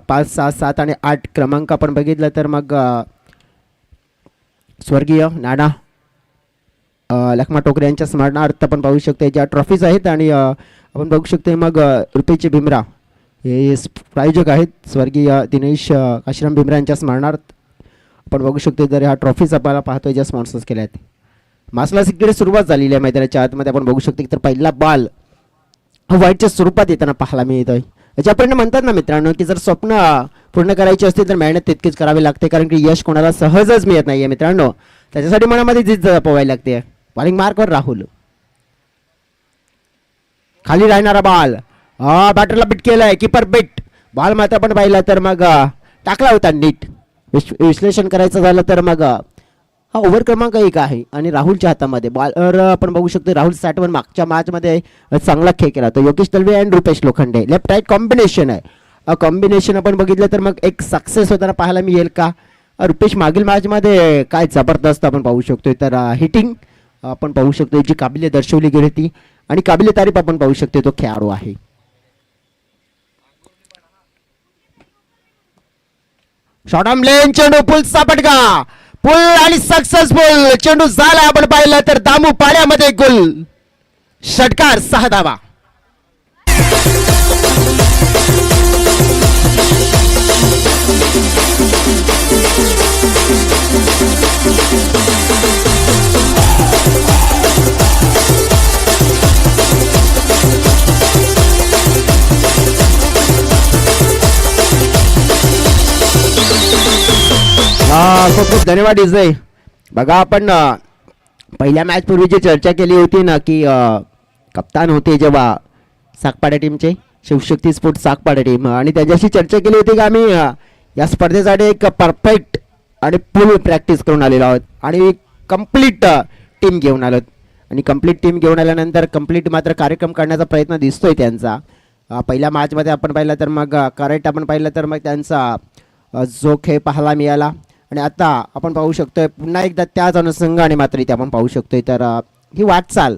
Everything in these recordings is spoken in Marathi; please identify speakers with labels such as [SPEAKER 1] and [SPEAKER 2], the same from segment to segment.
[SPEAKER 1] 5, 6, 7 आणि 8 क्रमांक आपण बघितलं तर मग स्वर्गीय नाना लखमा टोकरे यांच्या स्मरणार्थ आपण पाहू शकतो ज्या ट्रॉफीज आहेत आणि आपण बघू शकतो मग रुपेश भीमरा हे प्रायोजक आहेत स्वर्गीय दिनेश काशीराम भीमरा यांच्या स्मरणार्थ आपण बघू शकतो जर ह्या ट्रॉफीज आपल्याला पाहतोय ज्या स्पॉन्सर्स केल्या आहेत. मासला इकडे सुरुवात झालेली आहे मैदानाच्या आतमध्ये आपण बघू शकतो तर पहिला बॉल व्हाईटच्या स्वरूपात येताना पाहायला मिळतोय. याच्यापर्यंत म्हणतात ना मित्रांनो की जर स्वप्न पूर्ण करायची असतील तर मेहनत तितकीच करावी लागते कारण की यश कोणाला सहजच मिळत नाहीये मित्रांनो. त्याच्यासाठी मनामध्ये जिद्द जपवावी लागते. बॉलिंग मार्कवर राहुल खाली राहणारा बॉल बॅटरला बिट केलाय कीपर बिट बॉल मात्र आपण पाहिला तर मग टाकला होता नीट. विश्लेषण करायचं झालं तर मग हा ओव्हर क्रमांक 1 आहे आणि राहुलच्या हातामध्ये बॉलर आपण बघू शकतो राहुल सॅटवन मागच्या मॅचमध्ये चांगला खेळ केला तो योगेश दलवे आणि Rupesh Lokhande left right combination आहे. कॉम्बिनेशन आपण बघितलं तर मग एक सक्सेस होताना पाहायला मिळेल का. रुपेश मागील मॅचमध्ये काय जबरदस्त आपण पाहू शकतोय तर हिटिंग आपण पाहू शकतो जी काबिलियत दर्शवली गेली होती आणि काबिलियत तारीफ आपण पाहू शकतो तो खेळाडू आहे. शॉर्ट आर्म लेन चेंडू पुलचा पटका पुल आणि सक्सेसफुल चेंडू झाला आपण पाहिलं तर दामू पाड्यामध्ये गोल षटकार 6 धावा. खूप खूप धन्यवाद इजय. बघा आपण पहिल्या मॅच पूर्वी जी चर्चा केली होती ना की कप्तान होते जेव्हा सागपाडा टीमचे शिवशक्ती स्पोर्ट्स सागपाडा टीम आणि त्यांच्याशी चर्चा केली होती की आम्ही या स्पर्धेसाठी एक परफेक्ट आणि फुल प्रॅक्टिस करून आलेलो आहोत आणि कंप्लीट टीम घेऊन आलो आणि कंप्लीट टीम घेऊन आल्यानंतर कंप्लीट मात्र कार्यक्रम करण्याचा प्रयत्न दिसतोय त्यांचा. पहिल्या मॅचमध्ये आपण पाहिलं तर मग करेक्ट आपण पाहिलं तर मग त्यांचा जो खेळ पाहायला मिळाला आणि आता आपण पाहू शकतोय पुन्हा एकदा त्याच अनुषंगाने मात्र इथे आपण पाहू शकतोय तर ही वाटचाल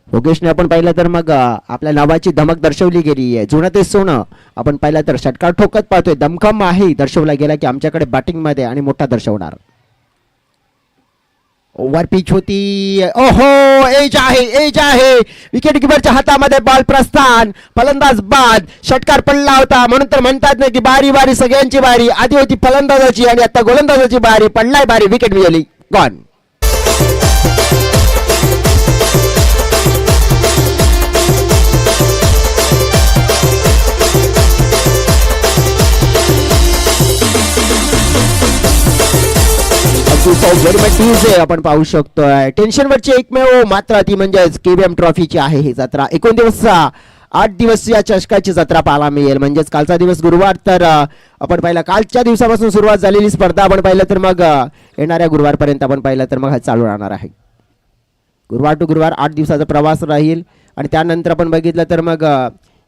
[SPEAKER 1] योगेशने आपण पाहिलं तर मग आपल्या नावाची धमक दर्शवली गेली आहे. जुनं ते सोनं आपण पाहिलं तर षटकार ठोकत पाहतोय दमखम आहे दर्शवला गेला की आमच्याकडे बॅटिंगमध्ये आणि मोठा दर्शवणार. ओव्हर पिच होती ओहो एज आहे विकेट किपरच्या हातामध्ये बॉल प्रस्थान फलंदाज बाद षटकार पडला होता म्हणून तर म्हणतात ना की बारी सगळ्यांची बारी आधी होती फलंदाजाची आणि आता गोलंदाजाची बारी पडलाय बारी विकेट मिळाली गॉन. आपण पाहू शकतोय टेन्शनवरची एकमेव मात्र ती म्हणजेच केबीएम ट्रॉफीची आहे ही जत्रा. 8 दिवस या चषकाची जत्रा पाहायला मिळेल म्हणजेच कालचा दिवस गुरुवार तर आपण पाहिलं कालच्या दिवसापासून सुरुवात झालेली स्पर्धा आपण पाहिलं तर मग येणाऱ्या गुरुवारपर्यंत आपण पाहिलं तर मग हा चालू राहणार आहे. गुरुवार टू गुरुवार 8 दिवसाचा प्रवास राहील आणि त्यानंतर आपण बघितलं तर मग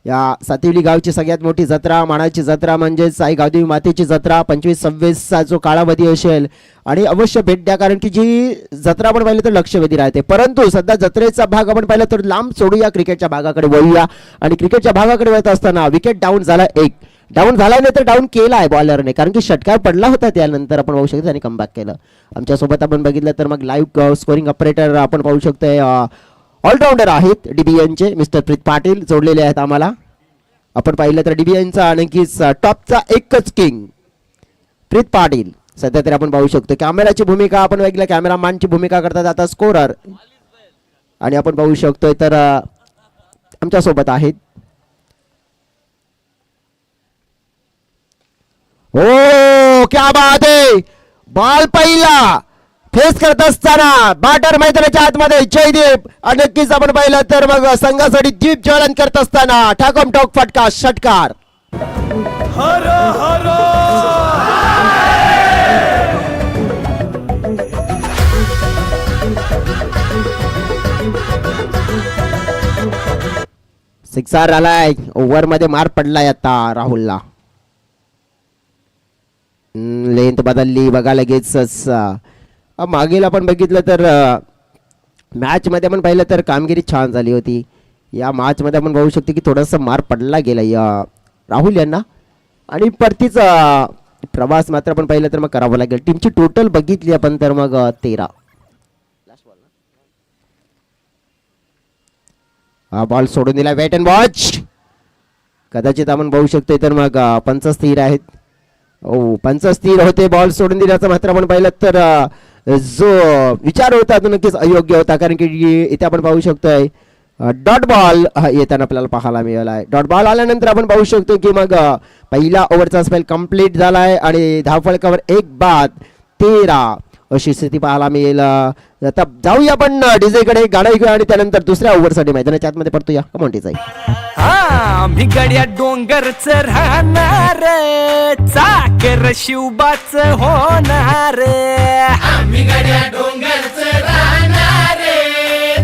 [SPEAKER 1] या सातिवली गावची सगळ्यात मोठी जत्रा मानाची जत्रा म्हणजे साई गावदेवी मातेची जत्रा 25-26 जो कालावधी असेल आणि अवश्य भेट द्या कारण की जी जत्रा आपण पाहिलं तर लक्षवेधी राहते. परंतु सध्या जत्रेचा भाग आपण पाहिलं तर लांब सोडूया क्रिकेटच्या भागाकडे वळूया आणि क्रिकेटच्या भागाकडे वळत असताना विकेट डाऊन झाला डाऊन झाल्यानंतर डाऊन केला आहे बॉलरने कारण की षटकार पडला होता त्यानंतर आपण पाहू शकतो त्यांनी कमबॅक केलं. आमच्यासोबत आपण बघितलं तर मग लाईव्ह स्कोरिंग ऑपरेटर आपण पाहू शकतोय ऑलराऊंडर आहेत डीबीएनचे मिस्टर प्रीत पाटील जोडलेले आहेत आम्हाला. आपण पाहिलं तर डीबीएनचा आणखीच टॉपचा एकच किंग प्रीत पाटील सध्या तरी आपण पाहू शकतो. कॅमेराची भूमिका आपण बघितलं कॅमेरामॅनची भूमिका करतात आता स्कोरर आणि आपण पाहू शकतोय तर आमच्या सोबत आहेत ओ क्या बात आहे बॉल पहिला फेस करत असताना बॅटर मैदानाच्या आतमध्ये जयदीप आणि नक्कीच आपण पाहिलं तर मग संघासाठी दीप ज्वलन करत असताना ठाकम ठोक फटका षटकार. सिक्सर आलाय ओव्हर मध्ये मार पडलाय आता राहुलला. लेंथ बदलली बघा लगेच मागील आपण बघितलं तर मॅच मध्ये आपण पाहिलं तर कामगिरी छान झाली होती. या मॅच मध्ये आपण बघू शकतो की थोडासा मार पडला गेला या राहुल यांना आणि परतीचा प्रवास मात्र आपण पाहिलं तर मग करावा लागेल. टीमची टोटल बघितली आपण तर मग 13. हा बॉल सोडून दिला. Wait and watch. कदाचित आपण बघू शकतो तर मग पंच स्थिर आहेत. ओ पंच स्थिर होते. बॉल सोडून दिल्याचं मात्र आपण पाहिलं तर जो विचार होता तो नक्कीच अयोग्य होता, कारण की इथे आपण पाहू शकतोय डॉट बॉल येताना आपल्याला पाहायला मिळाला. डॉट बॉल आल्यानंतर आपण पाहू शकतो की मग पहिला ओव्हरचा स्पेल कंप्लीट झालाय आणि धावफलकावर 1 बाद 13 अशी स्थिती पाहायला मिळेल. आता जाऊया आपण डीजे कडे, गाणं ऐकूया आणि त्यानंतर दुसऱ्या ओव्हरसाठी मैदानाच्या आतमध्ये पडतोया. Come on DJ.
[SPEAKER 2] मी गड्या डोंगरच राहणार, चाकर शिवबाच होणार.
[SPEAKER 3] आम्ही गड्या डोंगरच राहणार,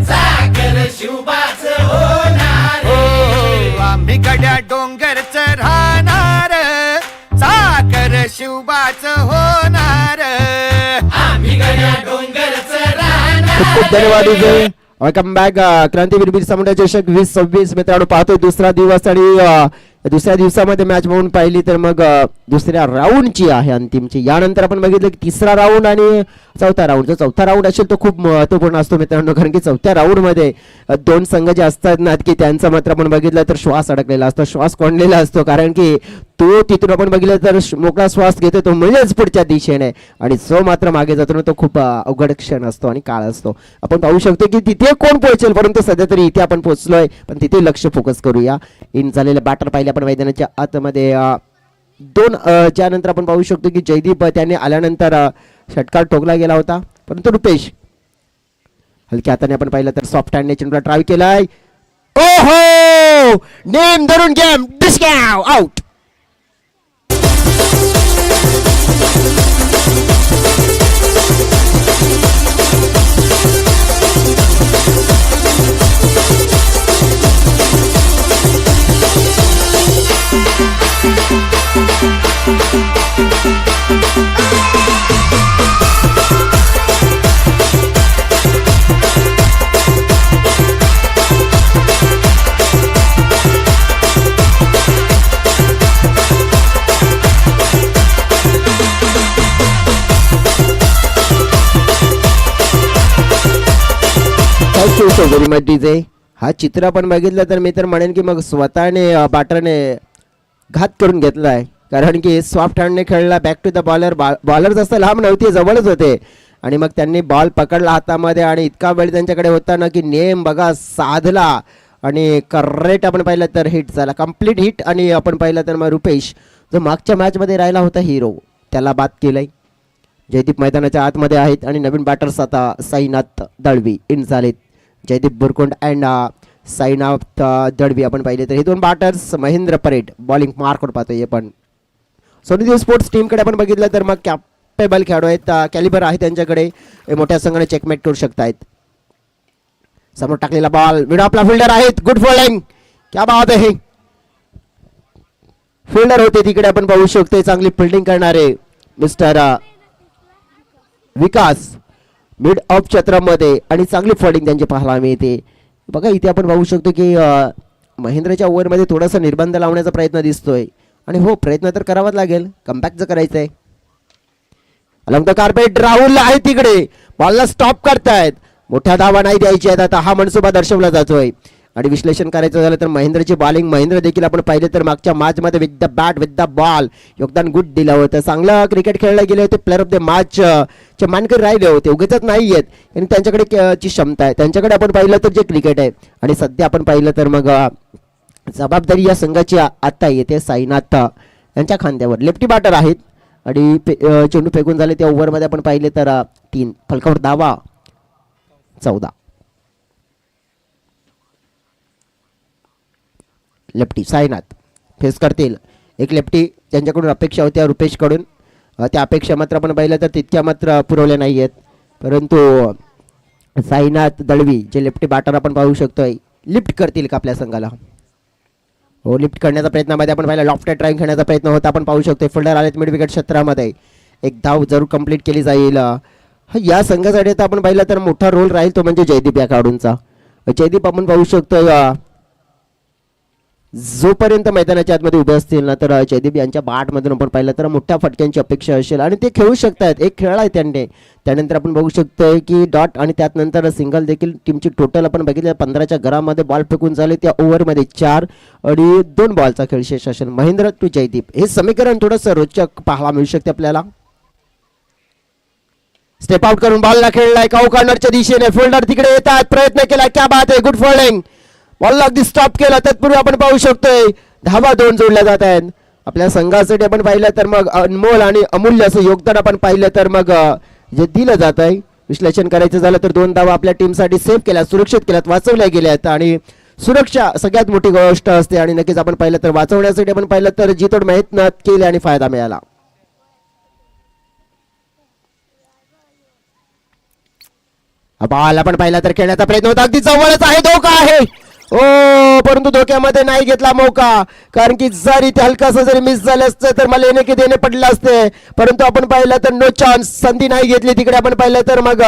[SPEAKER 3] चाकर शिवबाच होणार.
[SPEAKER 2] आम्ही गड्या डोंगरच राहणार, चाकर शिवबाच होणार.
[SPEAKER 3] आम्ही गड्या डोंगरच राहणार.
[SPEAKER 1] खूप खूप धन्यवाद डीजे. Welcome back. क्रांतीवीर बिरसा मुंडा चषक 2026 मित्रांनो पाहतोय दुसरा दिवस आणि दुसऱ्या दिवसामध्ये मॅच म्हणून पाहिली तर मग दुसऱ्या राऊंडची आहे अंतिमची. यानंतर आपण बघितलं की तिसरा राऊंड आणि चौथा राऊंड. जो चौथा राऊंड असेल तो खूप महत्त्वपूर्ण असतो मित्रांनो, कारण की चौथ्या राऊंडमध्ये 2 संघ जे असतात ना की त्यांचा मात्र आपण बघितलं तर श्वास अडकलेला असतो, श्वास कोंडलेला असतो, कारण की तो तिथून आपण बघितलं तर मोकळा श्वास घेतो तो म्हणजेच पुढच्या दिशेने, आणि जो मात्र मागे जातो ना तो खूप अवघड क्षण असतो आणि काळ असतो. आपण पाहू शकतो की तिथे कोण पोहोचेल, परंतु सध्या तरी इथे आपण पोहोचलोय, पण तिथे लक्ष फोकस करूया. इन झालेले बॅटर पाहिले आपण मैदानाच्या आतमध्ये 2 ज्यानंतर आपण पाहू शकतो की जयदीप त्याने आल्यानंतर षटकार ठोकला गेला होता, परंतु रुपेश हलक्या हाताने आपण पाहिलं तर सॉफ्ट हँडने चेंडूला ट्राय केलाय. ओहो, नेम धरून गेम डिस्काव आउट. Very much DJ. हा चित्र आपण बघितलं तर मी तर म्हणेन की मग स्वतःने बॅटरने घात करून घेतलाय, कारण की सॉफ्ट हँडने खेळला back to the bowler. Bowler जास्त लांब नव्हते, जवळच होते, आणि मग त्यांनी बॉल पकडला हातामध्ये आणि इतका वेळ त्यांच्याकडे होता ना की नेम बघा साधला आणि करेक्ट आपण पाहिलं तर हिट झाला, कंप्लीट हिट. आणि आपण पाहिलं तर मग रुपेश जो मागच्या मॅचमध्ये राहिला होता हिरो त्याला बाद केलंय. जयदीप मैदानाच्या आतमध्ये आहेत आणि नवीन बॅटर्स आता साईनाथ दळवी इन झालेत. जयदीप बुरकुंड अँड साईनाथ दळवी आपण पाहिले तर हे 2 बॅटर्स. महेंद्र परेड बॉलिंग मार्कवर पाहतोय. पण सोनी स्पोर्ट्स टीमकडे आपण बघितलं तर मग कॅपेबल खेळाडू आहेत, कॅलिबर आहे त्यांच्याकडे, मोठ्या संघाने चेकमेट करू शकतायत. समोर टाकलेला बॉल, मिड आपला फिल्डर आहेत, गुड फिल्डिंग, क्या बात आहे. फिल्डर होते तिकडे आपण पाहू शकतो, चांगली फिल्डिंग करणारे मिस्टर विकास मिड ऑफ क्षेत्रामध्ये, आणि चांगली फिल्डिंग त्यांची पाहायला मिळते. बघा इथे आपण पाहू शकतो की महेंद्रच्या ओव्हरमध्ये थोडासा निर्बंध लावण्याचा प्रयत्न दिसतोय, आणि हो प्रयत्न तर करावाच लागेल, कमबॅकचं करायचं आहे. अलॉंग द कार्पेट राहुल आहे तिकडे, बॉलला स्टॉप करतायत, मोठ्या धावा नाही द्यायची आहेत. आता हा मनसुबा दर्शवला जातोय. आणि विश्लेषण करायचं झालं तर महेंद्रची बॉलिंग, महेंद्र देखील आपण पाहिलं तर मागच्या मॅचमध्ये with the bat with the ball योगदान गुड दिलं होतं, चांगलं क्रिकेट खेळले गेले होते, प्लेअर ऑफ द मॅच चे मानकरी राहिले होते, उगीच नाही आहेत, आणि त्यांच्याकडे ची क्षमता आहे, त्यांच्याकडे आपण पाहिलं तर जे क्रिकेट आहे. आणि सध्या आपण पाहिलं तर मग जबाबदारी या संघाची आता येते साईनाथ यांच्या खांद्यावर. लेफ्टी बॅटर आहेत आणि चेंडू फेकून झाले त्या ओव्हरमध्ये आपण पाहिले तर 3 फलकावर धावा 14. लेफ्टी साईनाथ फेस करतील, एक लेफ्टी त्यांच्याकडून अपेक्षा होत्या रुपेशकडून, त्या अपेक्षा मात्र आपण पाहिलं तर तितक्या मात्र पुरवल्या नाही आहेत. परंतु साईनाथ दळवी जे लेफ्टी बॅटर आपण पाहू शकतोय लिफ्ट करतील का आपल्या संघाला. हो, लिफ्ट करण्याचा प्रयत्नामध्ये आपण पाहिलं, लॉफ्टेड ड्राइव्ह खेळण्याचा प्रयत्न होता, आपण पाहू शकतो. फिल्डर आलेत मिड विकेट क्षेत्रामध्ये, एक धाव जरूर कंप्लीट केली जाईल. या संघासाठी आता आपण पाहिलं तर मोठा रोल राहील तो म्हणजे जयदीप या खेळाडूंचा. जयदीप आपण पाहू शकतो जोपर्यंत मैदानाच्या आतमध्ये उभे असतील ना तर जयदीप यांच्या बॅटमधून आपण पाहिलं तर मोठ्या फटक्यांची अपेक्षा असेल आणि ते खेळू शकतात. एक खेळ आहे त्यांनी. त्यानंतर आपण बघू शकतोय की डॉट आणि त्यानंतर सिंगल देखील टीमची टोटल आपण बघितलं 15च्या घरामध्ये बॉल फेकून झाले त्या ओव्हरमध्ये 4 आणि 2 बॉलचा खेळ शेष असेल. महेंद्र टू जयदीप हे समीकरण थोडंसं रोचक पाहायला मिळू शकते आपल्याला. स्टेप आउट करून बॉलला खेळलाय काऊ कॉर्नरच्या दिशेने. फिल्डर तिकडे येतात प्रयत्न केला. क्या बात आहे. गुड फॉल्डिंग. बॉलला अगदी स्टॉप केला. तत्पूर्वी आपण पाहू शकतोय धावा 2 जोडल्या जात आहेत आपल्या संघासाठी. आपण पाहिलं तर मग अनमोल आणि अमूल्य असं योगदान आपण पाहिलं तर मग जे दिलं जात आहे. विश्लेषण करायचं झालं तर 2 धावा आपल्या टीमसाठी सेव्ह केल्या, सुरक्षित केल्यात, वाचवल्या गेल्यात आणि सुरक्षा सगळ्यात मोठी गोष्ट असते आणि नक्कीच आपण पाहिलं तर वाचवण्यासाठी आपण पाहिलं तर जितोड मेहनत केली आणि फायदा मिळाला. बॉल आपण पाहिला तर खेळण्याचा प्रयत्न होता. अगदी जवळच आहे. धोका आहे. ओ परंतु धोक्यामध्ये नाही घेतला मौका. कारण की जर इथे हलकासा जरी मिस झालं असतं तर मला येणे की देणे पडलं असते. परंतु आपण पाहिलं तर नो चान्स. संधी नाही घेतली तिकडे आपण पाहिलं तर मग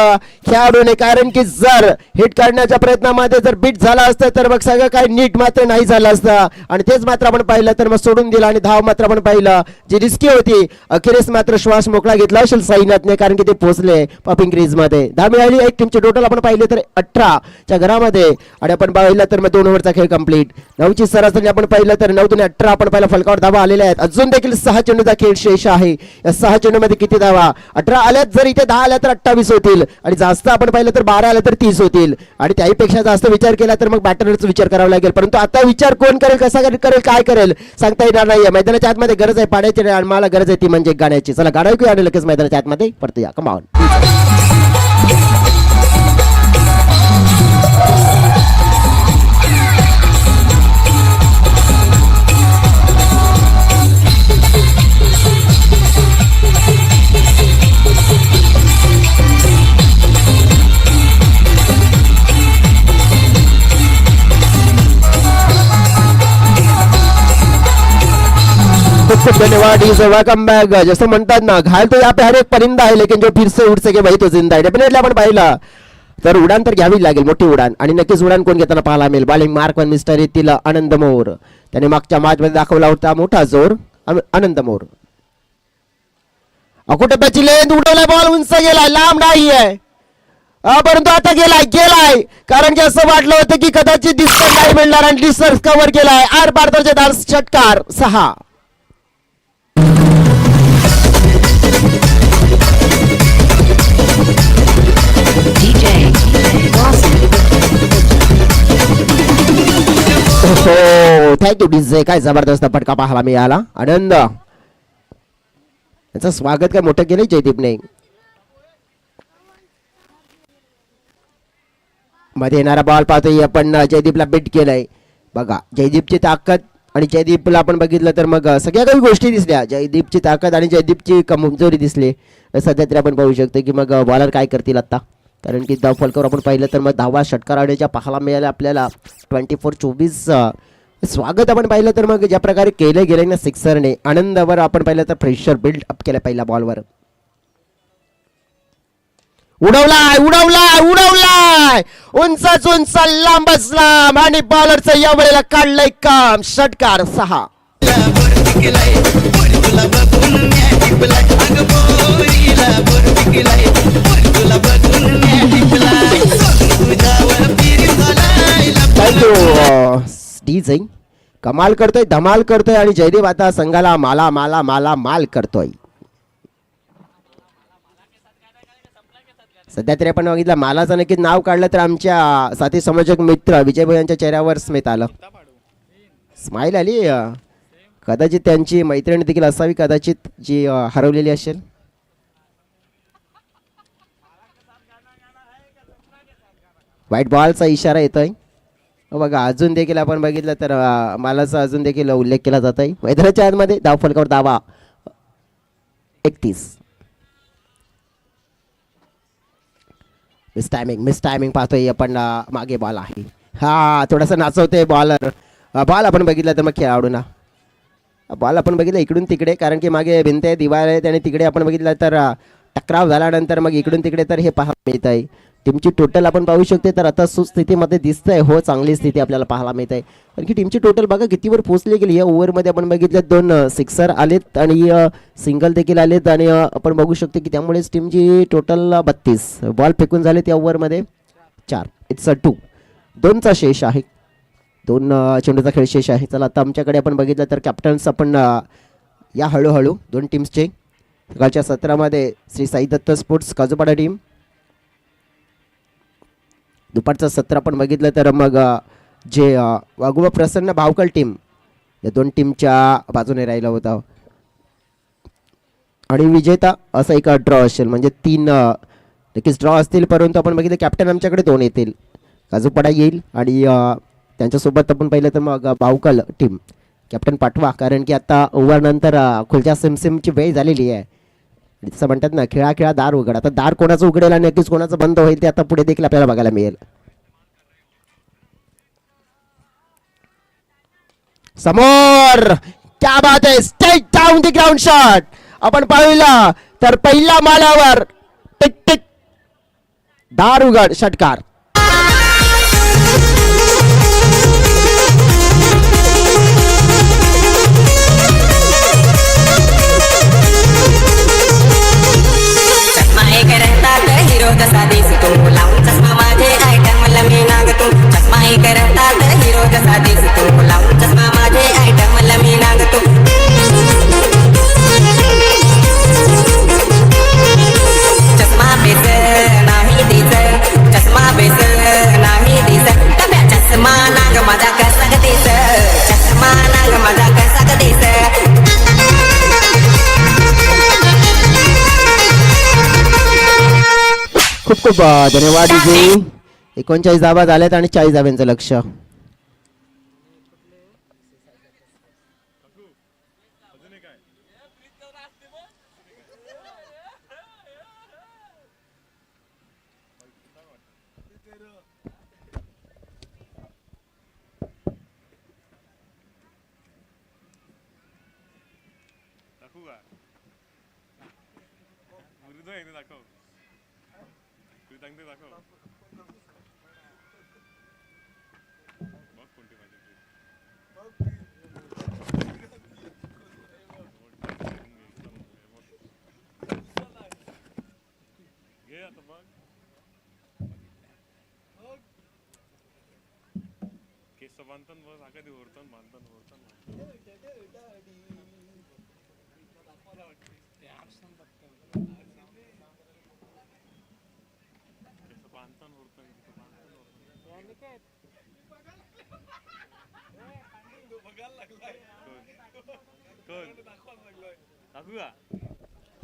[SPEAKER 1] खेळाडूने. कारण की जर हिट काढण्याच्या प्रयत्नामध्ये जर बीट झाला असतं तर मग सगळं काही नीट मात्र नाही झालं असतं आणि तेच मात्र आपण पाहिलं तर मग सोडून दिलं आणि धाव मात्र आपण पाहिलं जी रिस्की होती. अखेरीस मात्र श्वास मोकळा घेतला असेल साईनाथने कारण की ते पोहोचले पॉपिंग क्रीज मध्ये. धाव मिळाली. एक टीमचे टोटल आपण पाहिले तर 18च्या घरामध्ये आणि आपण पाहिलं तर 2 ओव्हरचा खेळ कंप्लीट. 9ची सरासरी आपण पाहिलं तर 9 दुने 18 आपण पाहिलं फलकावर धावा आलेल्या आहेत. अजून देखील 6 चेंडूचा खेळ शेष आहे. या 6 चेंडूमध्ये किती धावा? 18 आल्यात. जर इथे 10 आल्या तर 28 होतील आणि जास्त आपण पाहिलं तर 12 आल्या तर 30 होतील आणि त्याहीपेक्षा जास्त विचार केला तर मग बॅटरचा विचार करावा लागेल. परंतु आता विचार कोण करेल, कसा करेल, काय करेल सांगता येणार नाहीये. मैदानाच्या आतमध्ये गरज आहे पाण्याची आणि मला गरज आहे ती म्हणजे गाण्याची. चला गाणं ऐकूया आणि लगेच मैदानाच्या आतमध्ये परतूया. Come on. खूप धन्यवाद. Is welcome back. जसं म्हणतात ना घायल तो यहाँ पे हर एक परिंदा है लेकिन जो फिर से उड़ सके वही तो जिंदा है. डेफिनेटली आपण पाहिलं तर उडान तर घ्यावी लागेल, मोठी उडान आणि नक्कीच उडान कोण घेताना पाहायला मिळेल. बॉलिंग मार्क वन मिस्टर येथील आनंद मोर. त्याने मागच्या मॅच मध्ये दाखवला होता मोठा जोर. आनंद मोर अकुटप्याची लेंथ उडवलाय. बॉल उंच गेलाय, लांब नाही आहे परंतु आता गेलाय कारण की असं वाटलं होतं की कदाचित डिस्टन्स नाही मिळणार आणि डिस्टन्स कव्हर केलाय. आर पारदर्शक धार षटकार 6. Thank you DJ. काय जबरदस्त फटका पाहायला मिळाला. आनंद याचं स्वागत काय मोठं केलंय जयदीपने. मध्ये येणारा बॉल पाहतोय आपण. जयदीपला बीट केलंय. बघा जयदीपची ताकद आणि जयदीपला आपण बघितलं तर मग सगळ्या काही गोष्टी दिसल्या. जयदीपची ताकद आणि जयदीपची कमजोरी दिसली. सध्या तरी आपण पाहू शकतो की मग बॉलर काय करतील आता. कारण की धाव फलकावर आपण पाहिलं तर मग धावा षटकार आडीच्या पाहायला मिळाल्या आपल्याला. 24-24 स्वागत आपण पाहिलं तर मग ज्या प्रकारे केले गेले ना सिक्सरने. आनंदावर आपण पाहिलं तर प्रेशर बिल्ड अप केलं पहिल्या बॉलवर. उडवलाय उंच लांबच लांब आणि बॉलरचं या वेळेला काढलंय काम. षटकार 6. Thank you DJ. कमाल करतोय, धमाल करतोय आणि जयदेव आता संघाला माल करतोय. सध्या तरी आपण बघितलं मालाचं नक्कीच नाव काढलं तर आमच्या साथी समाजक मित्र विजयभाई यांच्या चेहऱ्यावर स्मित आलं, स्माईल आली. कदाचित त्यांची मैत्रीण देखील असावी, कदाचित जी हरवलेली असेल. व्हाईट बॉलचा इशारा येतोय बघा. अजून देखील आपण बघितलं तर मालाचा अजून देखील उल्लेख केला जात आहे. मैदानाच्या आतमध्ये धाव फलकावर धावा 31. मिस टायमिंग पाहतोय आपण. मागे बॉल आहे, हा थोडासा नाचवतोय बॉलर. बॉल आपण बघितलं तर मग खेळाडूंना बॉल आपण बघितलं इकडून तिकडे, कारण की मागे भिंत आहे, दिवार आहे, आणि तिकडे आपण बघितलं तर टकराव झाल्यानंतर मग इकडून तिकडे तर हे पाहायला मिळत आहे. टीमची टोटल आपण पाहू शकतो तर आता सुस्थितीमध्ये दिसतंय. हो, चांगली स्थिती आपल्याला पाहायला मिळत आहे. कारण की टीमची टोटल बघा कितीवर पोहोचली गेली. या ओव्हरमध्ये आपण बघितलं 2 सिक्सर आलेत आणि सिंगल देखील आलेत आणि आपण बघू शकतो की त्यामुळेच टीमची टोटल 32 बॉल फेकून झालेत या ओव्हरमध्ये 4. इट्स 2चा शेष आहे. 2 चेंडूचा खेळ शेष आहे. चला आता आमच्याकडे आपण बघितलं तर कॅप्टन्स आपण या हळूहळू 2 टीम्सचे सकाळच्या सत्रामध्ये श्री साई दत्त स्पोर्ट्स काजूपाडा टीम. दुपारचं सत्र आपण बघितलं तर मग जे वाघोबा प्रसन्न भावकल टीम या 2 टीमच्या बाजूने राहिला होता. आणि विजेता असा एक ड्रॉ असेल म्हणजे 3 नक्कीच ड्रॉ असतील. परंतु आपण बघितलं कॅप्टन आमच्याकडे 2 येतील. काजूपाडा येईल आणि त्यांच्यासोबत आपण पाहिलं तर मग भावकल टीम कॅप्टन पाठवा. कारण की आता ओव्हरनंतर खुलच्या सिमसिमची वेळ झालेली आहे. जसं म्हणतात ना, खेळा दार उघड. आता दार कोणाचं उघडेल आणि नक्कीच कोणाचं बंद होईल ते आता पुढे देखील आपल्याला बघायला मिळेल. समोर क्या बात आहे, straight down the ground shot आपण पाहिला तर पहिल्या माल्यावर टिक टिक दार उघड षटकार.
[SPEAKER 4] हिरो जसा दिसतो लावून चष्मा माझे आयटम लमी नागतो. चष्मा एक रंतात हिरो जसा दिसतो लावून चष्मा माझे आयटम लमी नागतो. चष्मा बेस नाही दिस, चष्मा बेस नाही दिस. टप्या चष्मा नाग माझा कसा दिस, चष्मा नाग माझा कसा दिस.
[SPEAKER 1] खूप खूप धन्यवाद जी. 39 धावा झाल्यात आणि 40 धाव्यांचं लक्ष.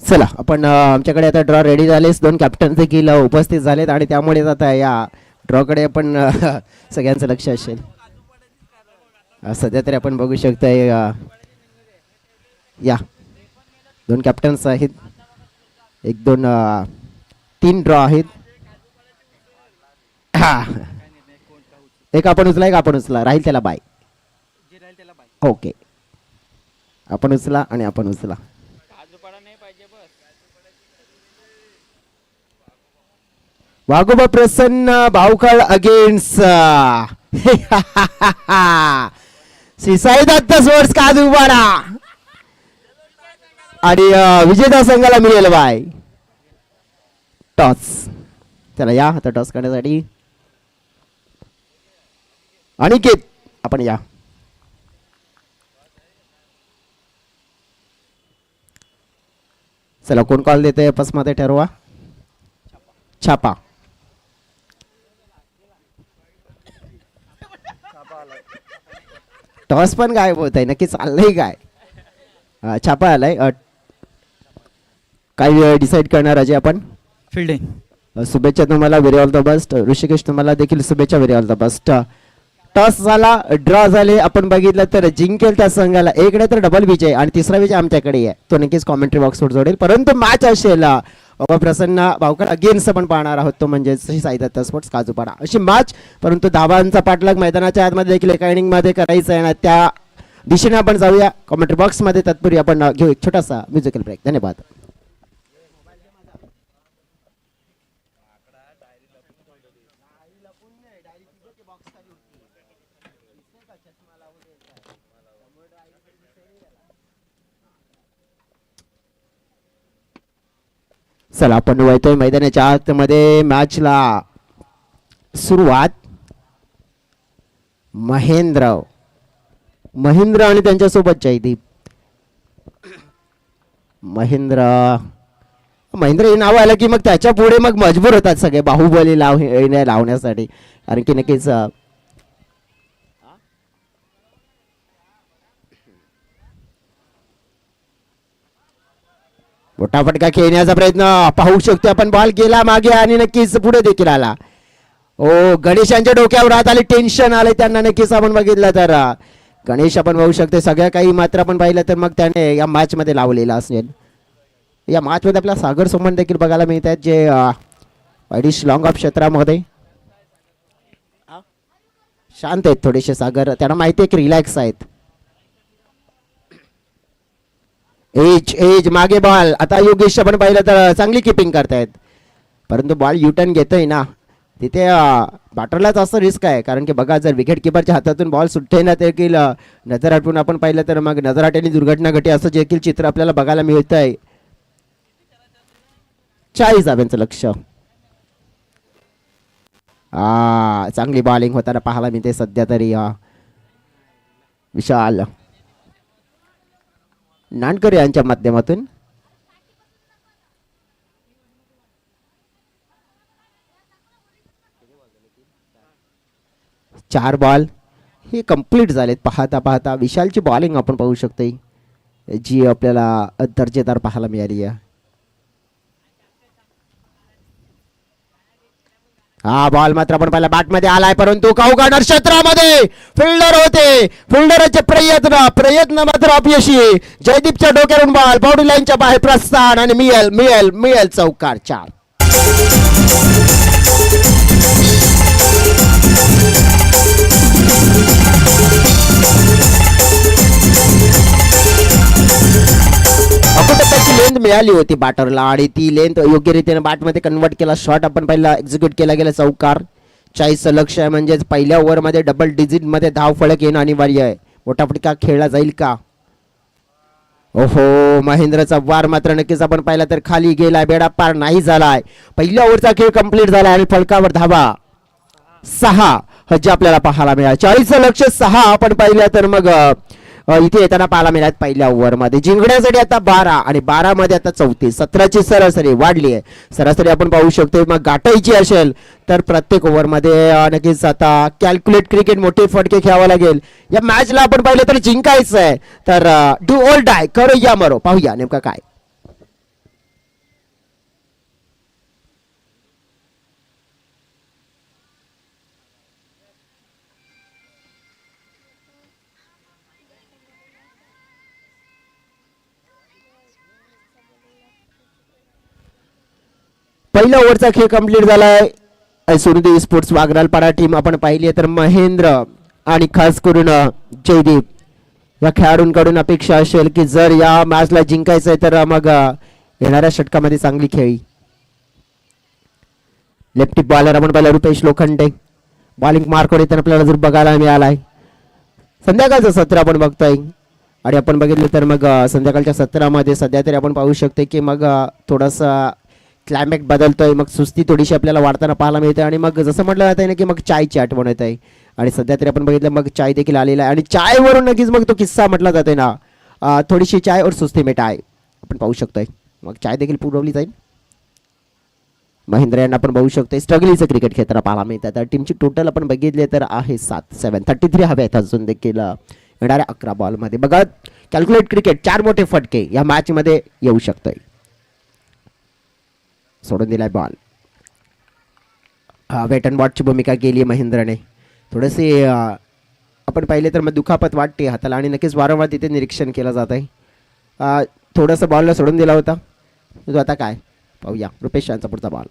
[SPEAKER 1] चला आपण आमच्याकडे आता ड्रॉ रेडी झालेस. 2 कॅप्टन देखील उपस्थित झालेत आणि त्यामुळेच आता या ड्रॉकडे आपण सगळ्यांचं लक्ष असेल. सध्या तरी आपण बघू शकतोय या 2 कॅप्टन्स आहेत. 1 2 3 ड्रॉ आहेत. एक आपण उचला, एक आपण उचला. राहील त्याला बाय. ओके, आपण उचला आणि आपण उचला. वाघोबा प्रसन्न भावकळ अगेन्स्ट श्री साई दत्त स्पोर्ट्स काजूपाडा आणि विजेता संघाला मिळेल बाय टॉस. चला या आता टॉस करण्यासाठी अनिकेत आपण या. चला कोण कॉल देते आपसमध्ये ठरवा. छापा. टॉस पण गायब होत आहे. नक्की चाललंय काय. छापा आलाय. काय डिसाईड करणार अजय आपण.
[SPEAKER 5] फिल्डिंग.
[SPEAKER 1] शुभेच्छा तुम्हाला, very all the best. Rishikesh तुम्हाला देखील शुभेच्छा, very all the best. Toss झाला, ड्रॉ झाले. आपण बघितलं तर जिंकेल त्या संघाला 1 नाही तर डबल विजय आणि 3रा विजय आमच्याकडे आहे. तो नक्कीच कॉमेंट्री बॉक्सवर जोडेल. परंतु मॅच असेल प्रसन्न भावकर अगेन्स्ट आपण पाहणार आहोत, तो म्हणजे श्री साई दत्त स्पोर्ट्स काजूपाडा अशी मॅच. परंतु धावांचा पाठलाग मैदानाच्या आतमध्ये देखील एका इनिंग मध्ये करायचा आहे ना, त्या दिशेने आपण जाऊया कॉमेंट्री बॉक्स मध्ये. तत्पूर्वी आपण घेऊ एक छोटासा म्युझिकल ब्रेक. धन्यवाद. चला आपण वळतोय मैदानाच्या आतमध्ये. मॅचला सुरुवात. महेंद्र आणि त्यांच्यासोबत जयदीप. महेंद्र हे नाव आलं की मग त्याच्या पुढे मग मजबूर होतात सगळे बाहुबली लावण्यासाठी. कारण की नक्कीच मोठा फटका खेळण्याचा प्रयत्न पाहू शकतो आपण. बॉल गेला मागे आणि नक्कीच पुढे देखील आला. ओ गणेशांच्या डोक्यावर हात आले, टेन्शन आले त्यांना. नक्कीच आपण बघितलं तर गणेश आपण बघू शकतो सगळ्या काही मात्र आपण पाहिलं तर मग त्याने या मॅच मध्ये लावलेला असेल. या मॅच मध्ये आपला सागर सोमन देखील बघायला मिळतात जे वाईडिश लॉंग ऑफ क्षेत्रामध्ये शांत आहेत थोडेसे सागर. त्यांना माहिती आहे की रिलॅक्स आहेत. एज मागे बॉल. आता योगेश आपण पाहिलं तर चांगली किपिंग करतायत परंतु बॉल युटर्न घेतोय ना तिथे बॅटरलाच असं रिस्क आहे. कारण की बघा जर विकेट किपरच्या हातातून बॉल सुटते ना ते देखील नजर हटवून आपण पाहिलं तर मग नजर हटवली दुर्घटना घटे असं देखील चित्र आपल्याला बघायला मिळत आहे. 40 धाब्यांचं लक्ष. चांगली बॉलिंग होताना पाहायला मिळते सध्या तरी. विशाल नानकर यांच्या माध्यमातून. चार बॉल हे कंप्लीट झालेत. पाहता पाहता विशालची बॉलिंग आपण पाहू शकतो जी आपल्याला दर्जेदार पाहायला मिळाली आहे. हा बॉल मात्र आपण पहिला बॅट मध्ये आलाय परंतु काऊगाडर क्षेत्रामध्ये फिल्डर होते. फिल्डरचे प्रयत्न मात्र अपयशी. जयदीपच्या डोक्यावरून बॉल बाउंड्री लाईनच्या बाहेर प्रस्थान आणि मिळेल चौकार. 4 त्याची लेंथ मिळाली होती बॅटरला आणि ती लेंथ योग्य रीतीने बॅट मध्ये कन्वर्ट केला. शॉट आपण पहिला एक्झिक्यूट केला गेला. चौकार. 40 लक्ष आहे म्हणजेच पहिल्या ओव्हर मध्ये डबल डिजिट मध्ये धाव फलक येणं अनिवार्य आहे. मोठा फटका खेळला जाईल का? ओहो महेंद्रचा वार मात्र नक्कीच आपण पाहिला तर खाली गेलाय. बेडा पार नाही झालाय. पहिल्या ओव्हरचा खेळ कंप्लीट झाला आणि फलकावर धावा 6 हज्जे आपल्याला पाहायला मिळाला. 40 लक्ष 6 आपण पाहिलं तर मग इथे येताना पाहायला मिळाला. पहिल्या ओव्हर मध्ये जिंकण्यासाठी आता 12 आणि 12 मध्ये आता 34. 17ची सरासरी वाढली आहे. सरासरी आपण पाहू शकतो मग गाठायची असेल तर प्रत्येक ओव्हर मध्ये नक्कीच आता कॅल्क्युलेट क्रिकेट मोठे फटके खेळावं लागेल. या मॅचला आपण पाहिलं तर जिंकायचं आहे तर डू ऑल डाय करो या मरो. पाहूया नेमका काय. पहिला ओव्हरचा खेळ कंप्लीट झालाय. सुरुदेव स्पोर्ट्स वागरालपाडा टीम आपण पाहिली तर महेंद्र आणि खास करून जयदीप या खेळाडूंकडून अपेक्षा असेल की जर या मॅचला जिंकायचं आहे तर मग येणाऱ्या षटकामध्ये चांगली खेळी. लेफ्टी बॉलर आपण पाहिला रुपेश लोखंडे. बॉलिंग मार्क होते आपल्याला जर बघायला मिळालाय. संध्याकाळचं सत्र आपण बघतोय आणि आपण बघितलं तर मग संध्याकाळच्या सत्रामध्ये सध्या तरी आपण पाहू शकतो की मग थोडासा क्लायमॅक्स बदलतोय. मग सुस्ती थोडीशी आपल्याला वाढताना पाहायला मिळते आणि मग जसं म्हटलं जात आहे ना की मग चायची आठवण येत आहे आणि सध्या तरी आपण बघितलं मग चाय देखील आलेला आहे आणि चायवरून नक्कीच मग तो किस्सा म्हटला जातोय ना थोडीशी चाय और सुस्ती मिठाई आपण पाहू शकतोय. मग चाय देखील पुरवली जाईल. महेंद्र यांना आपण पाहू शकतोय स्ट्रगलिंगचं क्रिकेट खेळताना पाहायला मिळतं. तर टीमची टोटल आपण बघितले तर आहे 33 हवे आहेत अजून देखील येणाऱ्या 11 बॉलमध्ये. बघा कॅल्क्युलेट क्रिकेट 4 मोठे फटके या मॅच मध्ये येऊ शकतोय. सोडून दिलाय बॉल. वेट अँड वॉचची भूमिका केली महेंद्रने. थोडेसे आपण पाहिले तर मग दुखापत वाटते हाताला आणि नक्कीच वारंवार तिथे निरीक्षण केलं जात आहे. थोडंसं बॉलला सोडून दिला होता तो आता काय पाहूया. रुपेश यांचा पुढचा बॉल.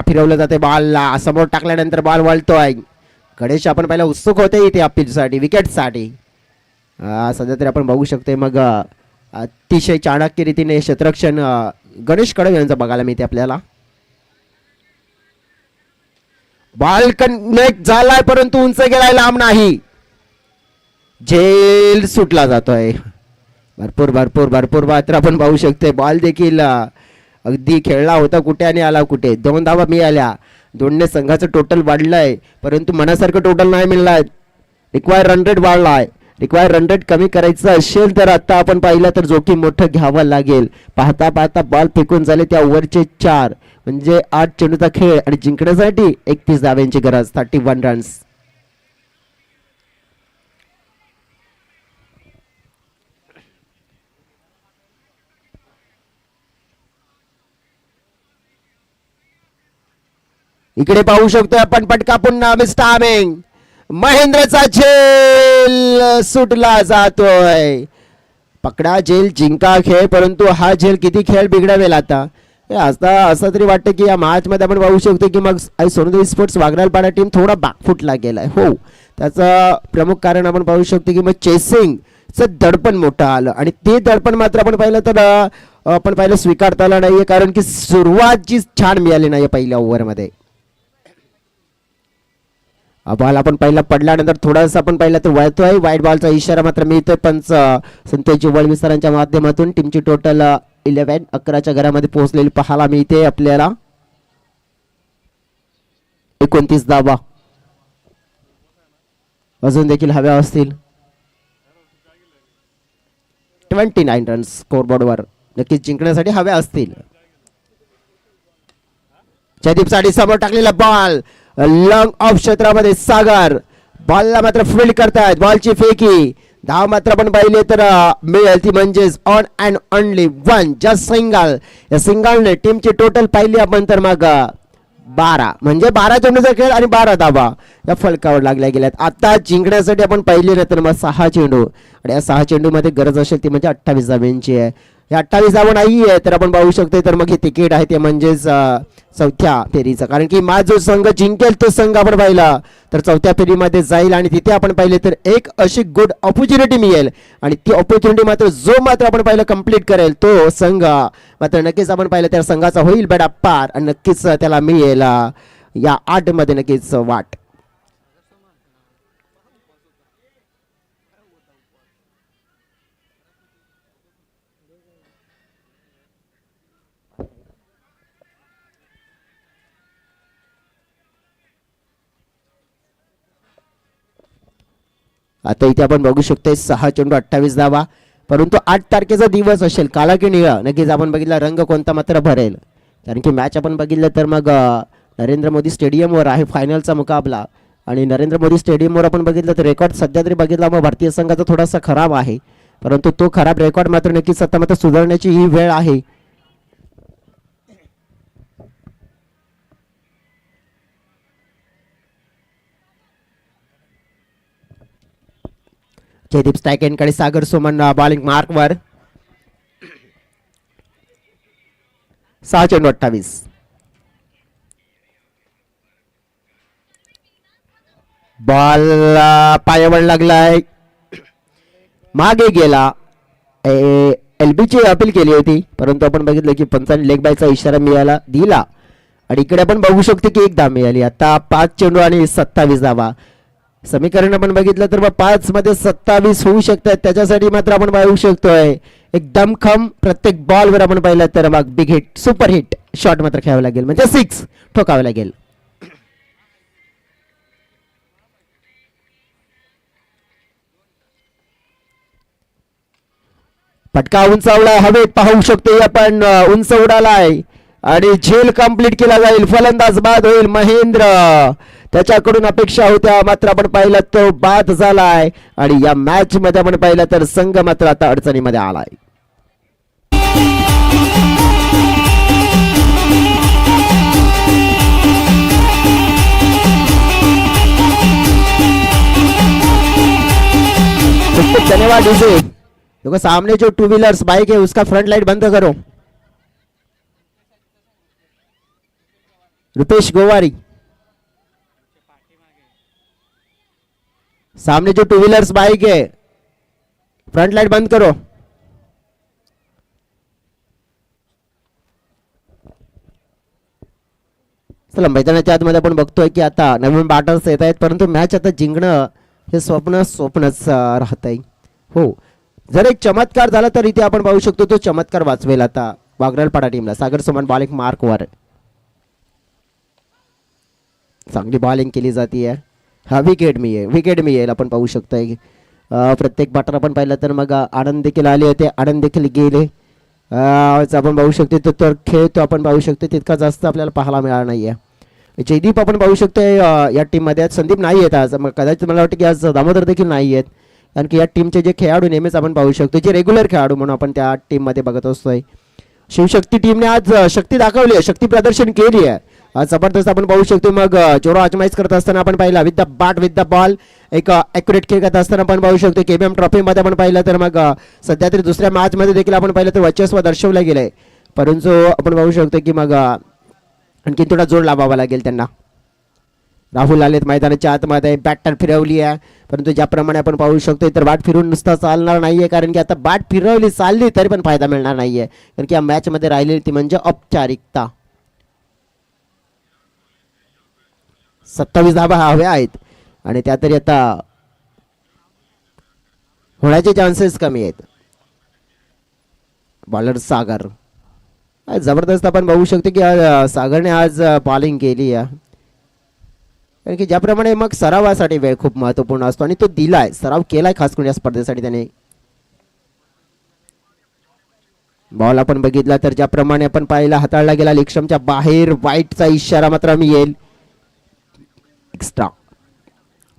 [SPEAKER 1] फिरवलं जाते बॉलला. समोर टाकल्यानंतर बॉल वळतोय. गणेश आपण पहिला उत्सुक होते इथे अपीलसाठी विकेटसाठी. सध्या तरी आपण बघू शकतो मग अतिशय चाणक्य रीतीने क्षेत्ररक्षण गणेश कडव यांचा बघायला मिळते आपल्याला. बॉल कनेक्ट झालाय परंतु उंच गेलाय लांब नाही. झेल सुटला जातोय. भरपूर भरपूर भरपूर मात्र आपण पाहू शकतोय. बॉल देखील अगदी खेळला होता कुठे आणि आला कुठे. 2 धावा मिळाल्या. 2ने संघाचं टोटल वाढलंय, परंतु मनासारखं टोटल नाही मिळणार. रिक्वायर रन रेट वाढलाय. रिक्वायर रन रेट कमी करायचं असेल तर आता आपण पाहिलं तर जोखीम मोठं घ्यावं लागेल. पाहता पाहता बॉल फेकून झाले त्या ओव्हरचे 4, म्हणजे 8 चेंडूचा खेळ आणि जिंकण्यासाठी 31 धाव्यांची गरज. 31 रन्स. इकडे पाहू शकतोय आपण पटका पुन्हा मिस्टामिंग. महेंद्रचा झेल सुटला जातोय. पकडा झेल जिंका खेळ, परंतु हा झेल किती खेळ बिघडवेल आता. असं तरी वाटतं की या मॅच मध्ये आपण पाहू शकतो की मग सोनदेवी स्पोर्ट्स वागरालपाडा टीम थोडा बाकफुटला गेलाय. हो, त्याचं प्रमुख कारण आपण पाहू शकतो की मग चेसिंगचं दडपण मोठं आलं आणि ते दडपण मात्र आपण पाहिलं तर आपण पाहिलं स्वीकारता आलं नाहीये, कारण की सुरुवात जी छान मिळाली नाही पहिल्या ओव्हरमध्ये. बॉल आपण पहिला पडल्यानंतर थोडासा आपण पाहिलं तर वळतोय. वाईट बॉलचा इशारा मात्र मिळतोय. पंच संतोष वळविसरांच्या माध्यमातून टीमची टोटल 11च्या घरामध्ये पोहोचलेली पाहायला मिळते आपल्याला. 29 धावा अजून देखील हव्या असतील. 29 रन्स स्कोरबोर्डवर नक्कीच जिंकण्यासाठी हव्या असतील. जयदीप साठी समोर टाकलेला बॉल लॉंग ऑफ क्षेत्रामध्ये सागर बॉलला मात्र फील्ड करतायत. बॉलची फेकी धाव मात्र आपण पाहिले तर मिळेल ती म्हणजेच on and only 1 just single. या सिंगलने टीमची टोटल पाहिली आपण तर मग 12, म्हणजे 12 चेंडूचा खेळ आणि 12 धावा या फलकावर लागल्या गेल्यात. आता जिंकण्यासाठी आपण पाहिले ना तर मग 6 चेंडू आणि या 6 चेंडूमध्ये गरज असेल ती म्हणजे 28 धाव्यांची आहे. या 28 धावा नाही आहे तर आपण पाहू शकतो तर मग हे तिकीट आहे ते म्हणजेच चौथ्या फेरीचं, कारण की माझ जो संघ जिंकेल तो संघ आपण पाहिला तर चौथ्या फेरीमध्ये जाईल आणि तिथे आपण पाहिले तर एक अशी गुड ऑपॉर्च्युनिटी मिळेल आणि ती ऑपॉर्च्युनिटी मात्र जो मात्र आपण पाहिलं कंप्लीट करेल तो संघ मात्र नक्कीच आपण पाहिलं त्या संघाचा होईल बेडा पार आणि नक्कीच त्याला मिळेल या 8 मध्ये नक्कीच वाट. आता इथे आपण बघू शकतोय 6 चेंडू 28 धावा, परंतु 8 तारखेचा दिवस असेल काला की निळा नक्कीच आपण बघितला रंग कोणता मात्र भरेल, कारण की मॅच आपण बघितलं तर मग नरेंद्र मोदी स्टेडियमवर आहे फायनलचा मुकाबला आणि नरेंद्र मोदी स्टेडियमवर आपण बघितलं तर रेकॉर्ड सध्या तरी बघितला मग भारतीय संघाचा थोडासा खराब आहे, परंतु तो खराब रेकॉर्ड मात्र नक्कीच आता मात्र सुधारण्याची ही वेळ आहे. जयदीप स्टॅकेनकडे सागर सोमन बॉलिंग मार्कवर 6 चेंडू 28. बॉल पायावर लागलाय मागे गेला. एलबीची अपील केली होती परंतु आपण बघितलं की पंचांनी लेग बायचा इशारा मिळाला दिला आणि इकडे आपण बघू शकतो की 1 धाव मिळाली. आता 5 चेंडू आणि 27 धावा समीकरण आपण बघितलं तर 5 मध्ये 27 होऊ शकतात, त्याच्यासाठी मात्र आपण पाहू शकतोय एक दमखम प्रत्येक बॉलवर आपण पाहिलं तर मग big hit super hit shot मात्र खेळावं लागेल म्हणजे 6 ठोकावं लागेल. पटका उंचावला हवेत पाहू शकतो आपण उंच उडालाय आणि झेल कंप्लीट केला जाईल. फलंदाज बाद होईल महेंद्र, त्याच्याकडून अपेक्षा होत्या मात्र आपण पाहिलं तो बाद झालाय आणि या मॅच मध्ये आपण पाहिलं तर संघ मात्र आता अडचणीमध्ये आलाय. धन्यवाद डीजे. देखो सामने जो 2 व्हीलर्स बाइक है उसका फ्रंट लाइट बंद करो. रुपेश गोवारी, सामने जो 2 व्हीलर्स बाइक है फ्रंट लाइट बंद करो. चला मैदानाच्या आतमध्ये आपण बघतोय की आता नवीन बॅटर्स येत आहेत, परंतु मॅच आता जिंकणं हे स्वप्नच राहत आहे. हो, जर एक चमत्कार झाला तर इथे आपण पाहू शकतो तो चमत्कार वाचवेल आता वागरलपाडा टीमला. सागर सुमन बॉलिंग मार्कवर, चांगली बॉलिंग केली जाते. हा विकेट मिळेल आपण पाहू शकतोय. प्रत्येक बॅटर आपण पाहिलं तर मग आनंद देखील आले होते, आनंद देखील गेले. आपण पाहू शकतो तो तर खेळ तो आपण पाहू शकतो तितका जास्त आपल्याला पाहायला मिळाला नाहीये. जयदीप आपण पाहू शकतोय या टीममध्ये. आज संदीप नाही आहेत आज, मग कदाचित मला वाटतं की आज दामोदर देखील नाही आहेत, कारण की या टीमचे जे खेळाडू नेहमीच आपण पाहू शकतो जे रेग्युलर खेळाडू म्हणून आपण त्या टीममध्ये बघत असतोय. शिवशक्ती टीमने आज शक्ती दाखवली आहे, शक्ती प्रदर्शन केली आहे आज जबरदस्त आपण पाहू शकतो. मग जोरो आजमाईश करत असताना आपण पाहिला with the bat with the ball एक ॲक्युरेट खेळ करत असताना आपण पाहू शकतो. केबीएम ट्रॉफीमध्ये आपण पाहिलं तर मग सध्या तरी दुसऱ्या मॅचमध्ये देखील आपण पाहिलं तर वर्चस्व दर्शवलं गेलंय, परंतु आपण पाहू शकतो की मग आणखी थोडा जोर लावावा लागेल त्यांना. राहुल आलेत मैदानाच्या आतमध्ये, बॅटर फिरवली आहे, परंतु ज्याप्रमाणे आपण पाहू शकतो तर बॅट फिरून नुसता चालणार नाहीये, कारण की आता बॅट फिरवली चालली तरी पण फायदा मिळणार नाहीये, कारण की या मॅचमध्ये राहिलेली ती म्हणजे औपचारिकता. 27 धावा हव्या आहेत आणि त्या तरी आता होण्याचे चान्सेस कमी आहेत. बॉलर सागर जबरदस्त आपण बघू शकतो की सागरने आज बॉलिंग केली आहे, कारण की ज्याप्रमाणे मग सरावासाठी वेळ खूप महत्त्वपूर्ण असतो आणि तो दिलाय, सराव केलाय खास करून या स्पर्धेसाठी त्याने. बॉल आपण बघितला तर ज्याप्रमाणे आपण पाहिला हाताळला गेला लेगस्टंपच्या बाहेर, वाईटचा इशारा मात्र मिळेल. एक्स्ट्रा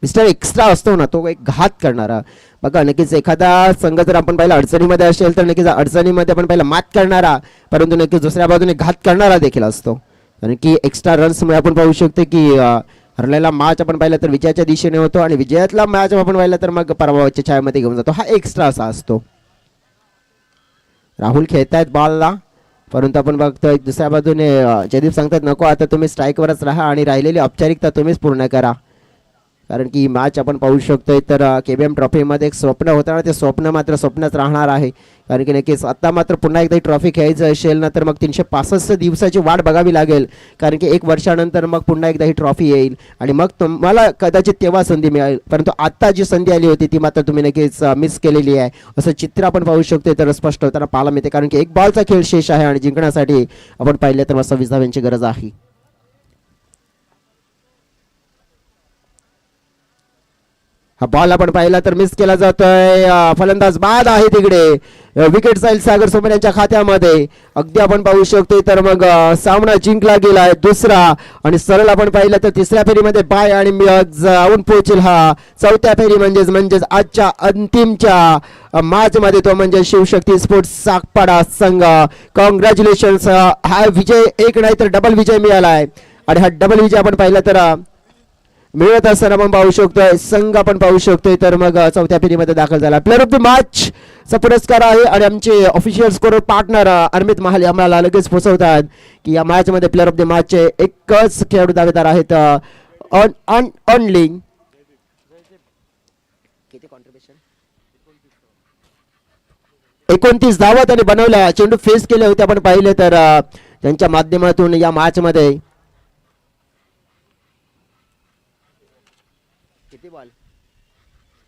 [SPEAKER 1] मिस्टर एक्स्ट्रा असतो ना तो एक घात करणारा. बघा नक्कीच एखादा संघ जर आपण पाहिला अडचणीमध्ये असेल तर नक्कीच अडचणीमध्ये आपण पाहिला मात करणारा, परंतु नक्कीच दुसऱ्या बाजूने घात करणारा देखील असतो, कारण की एक्स्ट्रा रन्समुळे आपण पाहू शकतो की हरलेला मॅच आपण पाहिला तर विजयाच्या दिशेने होतो आणि विजयातला मॅच आपण पाहिला तर मग पराभवाच्या छायामध्ये घेऊन जातो. हा एक्स्ट्रा असा असतो. राहुल खेळतायत बॉलला, परंतु आपण बघतोय दुसऱ्या बाजूने जयदीप सांगतात नको आता तुम्ही स्ट्राईकवरच राहा आणि राहिलेली औपचारिकता तुम्हीच पूर्ण करा, कारण की मॅच आपण पाहू शकतोय तर केबीएम ट्रॉफीमध्ये एक स्वप्न होतं, ते स्वप्न मात्र स्वप्नच राहणार आहे, कारण की नक्कीच आता मात्र पुन्हा एकदा ही ट्रॉफी खेळायचं असेल ना तर मग 365 दिवसाची वाट बघावी लागेल, कारण की 1 वर्षानंतर मग पुन्हा एकदा ही ट्रॉफी येईल आणि मग तुम्हाला कदाचित तेव्हा संधी मिळेल, परंतु आता जी संधी आली होती ती मात्र तुम्ही नक्कीच मिस केलेली आहे असं चित्र आपण पाहू शकतो. तर स्पष्ट होताना पाहायला मिळते, कारण की 1 बॉलचा खेळ शेष आहे आणि जिंकण्यासाठी आपण पाहिलं तर 26 धावांची गरज आहे. हा बॉल आपण पाहिला तर मिस केला जातोय, फलंदाज बाद आहे तिकडे, विकेट जाईल सागर सुमन यांच्या खात्यामध्ये. अगदी आपण पाहू शकतो तर मग सामना जिंकला गेलाय दुसरा आणि सरळ आपण पाहिलं तर तिसऱ्या फेरीमध्ये बाय आणि जाऊन पोहोचेल हा चौथ्या फेरी म्हणजेच आजच्या अंतिमच्या मॅच मध्ये तो म्हणजे शिवशक्ती स्पोर्ट्स सागपाडा संघ. कॉंग्रॅच्युलेशन्स, हा विजय एक नाही तर डबल विजय मिळालाय आणि हा डबल विजय आपण पाहिला तर मिळत असताना आपण पाहू शकतोय संघ आपण पाहू शकतोय तर मग चौथ्या फेरीमध्ये दाखल झाला. प्लेअर ऑफ द मॅच चा पुरस्कार आहे आणि आमचे official score partner Amit Mahale आम्हाला लगेच पोहोचवतात की या मॅच मध्ये प्लेअर ऑफ द मॅच चे एकच खेळाडू दावेदार आहेत. ऑनली किती कॉन्ट्रीब्युशन 29 धावा त्यांनी बनवल्या, चेंडू फेस केले होते आपण पाहिले तर त्यांच्या माध्यमातून या मॅच मध्ये.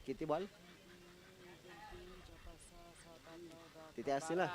[SPEAKER 1] किती बॉल तिथे असतील ना.